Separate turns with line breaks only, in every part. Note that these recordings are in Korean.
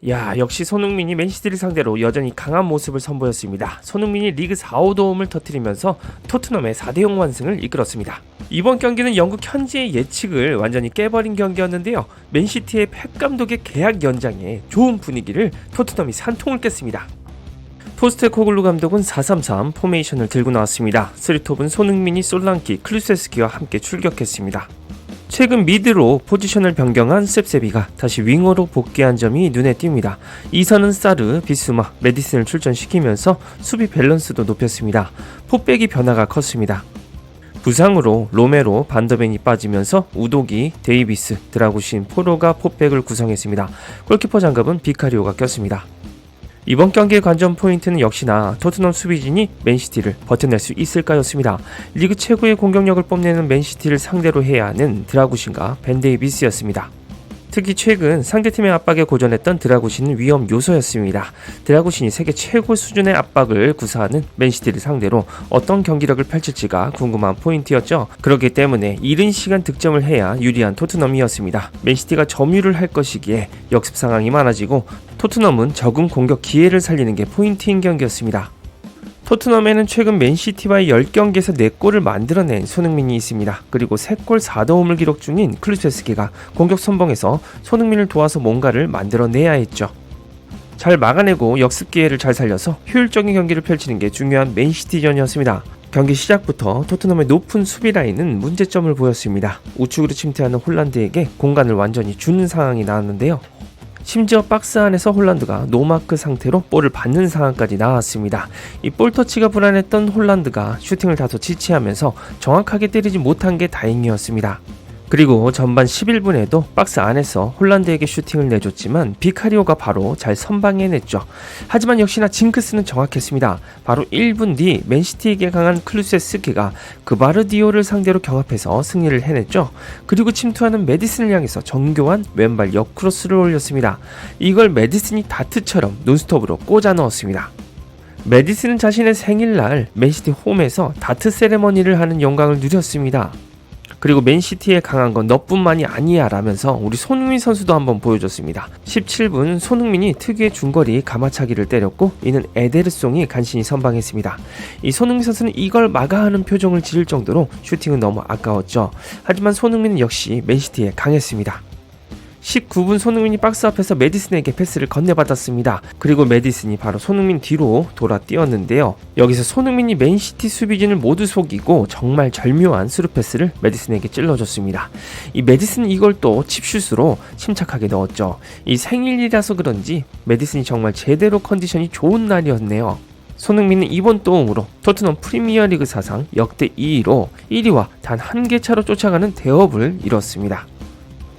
역시 손흥민이 맨시티를 상대로 여전히 강한 모습을 선보였습니다. 손흥민이 리그 4호 도움을 터뜨리면서 토트넘의 4대0 완승을 이끌었습니다. 이번 경기는 영국 현지의 예측을 완전히 깨버린 경기였는데요. 맨시티의 펩 감독의 계약 연장에 좋은 분위기를 토트넘이 산통을 깼습니다. 포스테코글루 감독은 4-3-3 포메이션을 들고 나왔습니다. 3톱은 손흥민이 솔랑키, 클루세스키와 함께 출격했습니다. 최근 미드로 포지션을 변경한 셉세비가 다시 윙어로 복귀한 점이 눈에 띕니다. 2선은 사르, 비스마, 메디슨을 출전시키면서 수비 밸런스도 높였습니다. 포백이 변화가 컸습니다. 부상으로 로메로, 반더벤이 빠지면서 우도기, 데이비스, 드라구신, 포로가 포백을 구성했습니다. 골키퍼 장갑은 비카리오가 꼈습니다. 이번 경기의 관전 포인트는 역시나 토트넘 수비진이 맨시티를 버텨낼 수 있을까였습니다. 리그 최고의 공격력을 뽐내는 맨시티를 상대로 해야 하는 드라구신과 벤 데이비스였습니다. 특히 최근 상대팀의 압박에 고전했던 드라구신은 위험 요소였습니다. 드라구신이 세계 최고 수준의 압박을 구사하는 맨시티를 상대로 어떤 경기력을 펼칠지가 궁금한 포인트였죠. 그렇기 때문에 이른 시간 득점을 해야 유리한 토트넘이었습니다. 맨시티가 점유를 할 것이기에 역습 상황이 많아지고 토트넘은 적은 공격 기회를 살리는 게 포인트인 경기였습니다. 토트넘에는 최근 맨시티와의 10경기에서 4골을 만들어낸 손흥민이 있습니다. 그리고 3골 4도움을 기록 중인 클루세스키가 공격 선봉에서 손흥민을 도와서 뭔가를 만들어내야 했죠. 잘 막아내고 역습 기회를 잘 살려서 효율적인 경기를 펼치는 게 중요한 맨시티전이었습니다. 경기 시작부터 토트넘의 높은 수비 라인은 문제점을 보였습니다. 우측으로 침투하는 홀란드에게 공간을 완전히 주는 상황이 나왔는데요. 심지어 박스 안에서 홀란드가 노마크 상태로 볼을 받는 상황까지 나왔습니다. 이 볼터치가 불안했던 홀란드가 슈팅을 다소 지체하면서 정확하게 때리지 못한 게 다행이었습니다. 그리고 전반 11분에도 박스 안에서 홀란드에게 슈팅을 내줬지만 비카리오가 바로 잘 선방해냈죠. 하지만 역시나 징크스는 정확했습니다. 바로 1분 뒤 맨시티에게 강한 클루세스키가 그바르디오를 상대로 경합해서 승리를 해냈죠. 그리고 침투하는 메디슨을 향해서 정교한 왼발 역크로스를 올렸습니다. 이걸 메디슨이 다트처럼 논스톱으로 꽂아 넣었습니다. 메디슨은 자신의 생일날 맨시티 홈에서 다트 세레머니를 하는 영광을 누렸습니다. 그리고 맨시티에 강한 건 너뿐만이 아니야 라면서 우리 손흥민 선수도 한번 보여줬습니다. 17분 손흥민이 특유의 중거리 가마차기를 때렸고 이는 에데르송이 간신히 선방했습니다. 이 손흥민 선수는 이걸 막아 하는 표정을 지을 정도로 슈팅은 너무 아까웠죠. 하지만 손흥민은 역시 맨시티에 강했습니다. 19분 손흥민이 박스 앞에서 메디슨에게 패스를 건네받았습니다. 그리고 메디슨이 바로 손흥민 뒤로 돌아 뛰었는데요. 여기서 손흥민이 맨시티 수비진을 모두 속이고 정말 절묘한 스루 패스를 메디슨에게 찔러줬습니다. 이 메디슨은 이걸 또 칩슛으로 침착하게 넣었죠. 이 생일이라서 그런지 메디슨이 정말 제대로 컨디션이 좋은 날이었네요. 손흥민은 이번 도움으로 토트넘 프리미어리그 사상 역대 2위로 1위와 단 한 개 차로 쫓아가는 대업을 이뤘습니다.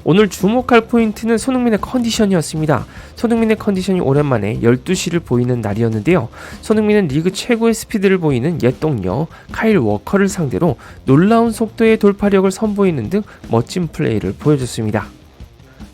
오늘 주목할 포인트는 손흥민의 컨디션이었습니다. 손흥민의 컨디션이 오랜만에 12시를 보이는 날이었는데요. 손흥민은 리그 최고의 스피드를 보이는 옛 동료 카일 워커를 상대로 놀라운 속도의 돌파력을 선보이는 등 멋진 플레이를 보여줬습니다.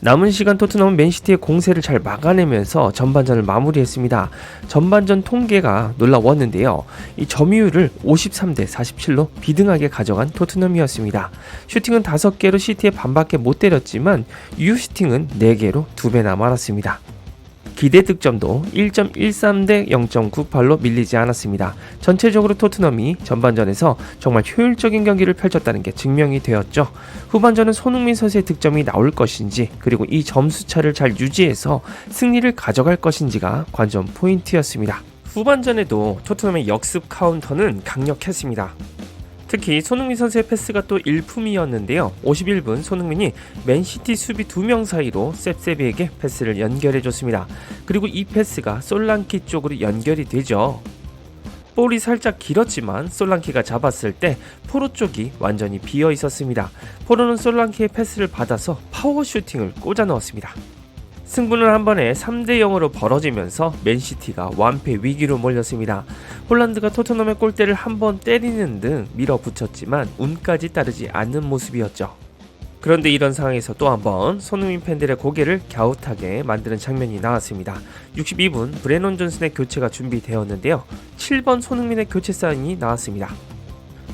남은 시간 토트넘은 맨시티의 공세를 잘 막아내면서 전반전을 마무리했습니다. 전반전 통계가 놀라웠는데요. 이 점유율을 53대 47로 비등하게 가져간 토트넘이었습니다. 슈팅은 5개로 시티의 반밖에 못 때렸지만 유효 슈팅은 4개로 2배나 많았습니다. 기대 득점도 1.13 대 0.98로 밀리지 않았습니다. 전체적으로 토트넘이 전반전에서 정말 효율적인 경기를 펼쳤다는 게 증명이 되었죠. 후반전은 손흥민 선수의 득점이 나올 것인지 그리고 이 점수차를 잘 유지해서 승리를 가져갈 것인지가 관전 포인트였습니다. 후반전에도 토트넘의 역습 카운터는 강력했습니다. 특히 손흥민 선수의 패스가 또 일품이었는데요. 51분 손흥민이 맨시티 수비 2명 사이로 셉세비에게 패스를 연결해줬습니다. 그리고 이 패스가 솔랑키 쪽으로 연결이 되죠. 볼이 살짝 길었지만 솔랑키가 잡았을 때 포로 쪽이 완전히 비어 있었습니다. 포로는 솔랑키의 패스를 받아서 파워 슈팅을 꽂아 넣었습니다. 승부는 한 번에 3대 0으로 벌어지면서 맨시티가 완패 위기로 몰렸습니다. 홀란드가 토트넘의 골대를 한 번 때리는 등 밀어붙였지만 운까지 따르지 않는 모습이었죠. 그런데 이런 상황에서 또 한 번 손흥민 팬들의 고개를 갸웃하게 만드는 장면이 나왔습니다. 62분 브레넌 존슨의 교체가 준비되었는데요. 7번 손흥민의 교체 사인이 나왔습니다.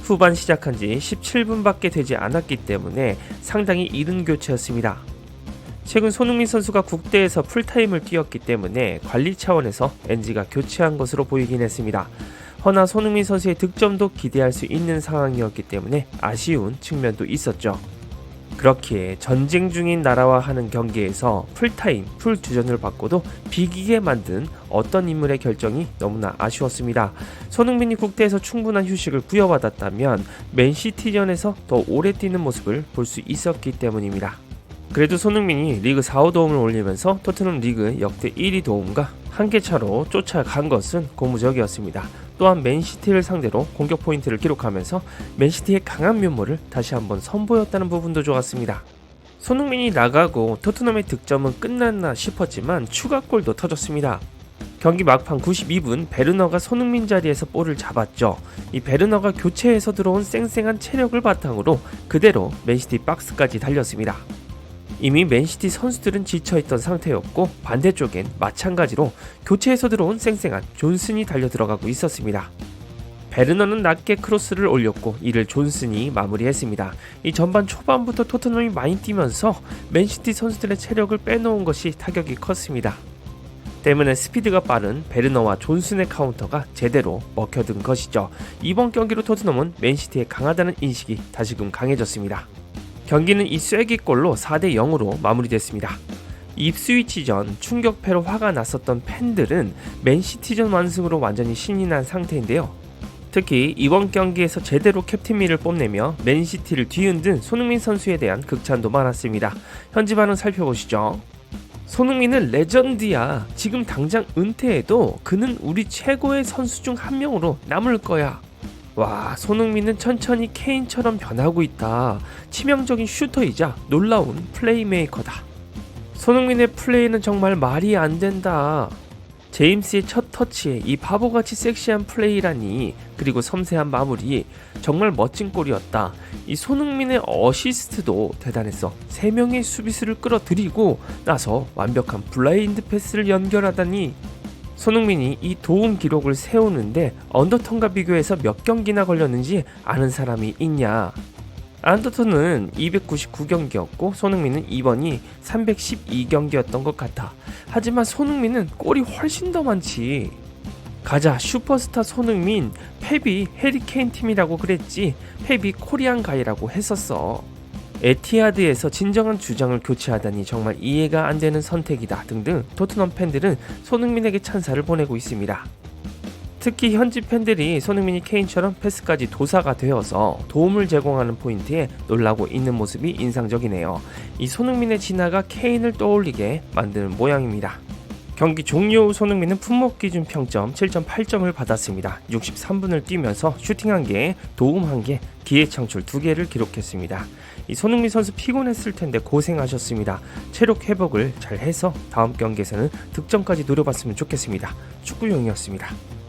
후반 시작한 지 17분밖에 되지 않았기 때문에 상당히 이른 교체였습니다. 최근 손흥민 선수가 국대에서 풀타임을 뛰었기 때문에 관리 차원에서 NG가 교체한 것으로 보이긴 했습니다. 허나 손흥민 선수의 득점도 기대할 수 있는 상황이었기 때문에 아쉬운 측면도 있었죠. 그렇기에 전쟁 중인 나라와 하는 경기에서 풀타임, 풀주전을 받고도 비기게 만든 어떤 인물의 결정이 너무나 아쉬웠습니다. 손흥민이 국대에서 충분한 휴식을 부여받았다면 맨시티전에서 더 오래 뛰는 모습을 볼 수 있었기 때문입니다. 그래도 손흥민이 리그 4호 도움을 올리면서 토트넘 리그 역대 1위 도움과 한 개 차로 쫓아간 것은 고무적이었습니다. 또한 맨시티를 상대로 공격 포인트를 기록하면서 맨시티의 강한 면모를 다시 한번 선보였다는 부분도 좋았습니다. 손흥민이 나가고 토트넘의 득점은 끝났나 싶었지만 추가골도 터졌습니다. 경기 막판 92분 베르너가 손흥민 자리에서 볼을 잡았죠. 이 베르너가 교체해서 들어온 쌩쌩한 체력을 바탕으로 그대로 맨시티 박스까지 달렸습니다. 이미 맨시티 선수들은 지쳐있던 상태였고 반대쪽엔 마찬가지로 교체해서 들어온 쌩쌩한 존슨이 달려들어가고 있었습니다. 베르너는 낮게 크로스를 올렸고 이를 존슨이 마무리했습니다. 이 전반 초반부터 토트넘이 많이 뛰면서 맨시티 선수들의 체력을 빼놓은 것이 타격이 컸습니다. 때문에 스피드가 빠른 베르너와 존슨의 카운터가 제대로 먹혀든 것이죠. 이번 경기로 토트넘은 맨시티에 강하다는 인식이 다시금 강해졌습니다. 경기는 이 쐐기골로 4대 0으로 마무리됐습니다. 입스위치전 충격패로 화가 났었던 팬들은 맨시티전 완승으로 완전히 신이 난 상태인데요. 특히 이번 경기에서 제대로 캡틴미를 뽐내며 맨시티를 뒤흔든 손흥민 선수에 대한 극찬도 많았습니다. 현지 반응 살펴보시죠. 손흥민은 레전드야. 지금 당장 은퇴해도 그는 우리 최고의 선수 중 한 명으로 남을 거야. 와, 손흥민은 천천히 케인처럼 변하고 있다. 치명적인 슈터이자 놀라운 플레이메이커다. 손흥민의 플레이는 정말 말이 안 된다. 제임스의 첫 터치에 이 바보같이 섹시한 플레이라니, 그리고 섬세한 마무리, 정말 멋진 골이었다. 이 손흥민의 어시스트도 대단했어. 3명의 수비수를 끌어들이고 나서 완벽한 블라인드 패스를 연결하다니. 손흥민이 이 도움 기록을 세우는데 언더턴과 비교해서 몇 경기나 걸렸는지 아는 사람이 있냐? 언더턴은 299경기였고 손흥민은 이번이 312경기였던 것 같아. 하지만 손흥민은 골이 훨씬 더 많지. 가자 슈퍼스타 손흥민. 펩이 해리케인 팀이라고 그랬지. 펩이 코리안 가이라고 했었어. 에티하드에서 진정한 주장을 교체하다니 정말 이해가 안 되는 선택이다 등등 토트넘 팬들은 손흥민에게 찬사를 보내고 있습니다. 특히 현지 팬들이 손흥민이 케인처럼 패스까지 도사가 되어서 도움을 제공하는 포인트에 놀라고 있는 모습이 인상적이네요. 이 손흥민의 진화가 케인을 떠올리게 만드는 모양입니다. 경기 종료 후 손흥민은 품목 기준 평점 7.8점을 받았습니다. 63분을 뛰면서 슈팅 1개, 도움 1개, 기회 창출 2개를 기록했습니다. 이 손흥민 선수 피곤했을 텐데 고생하셨습니다. 체력 회복을 잘 해서 다음 경기에서는 득점까지 노려봤으면 좋겠습니다. 축구용이었습니다.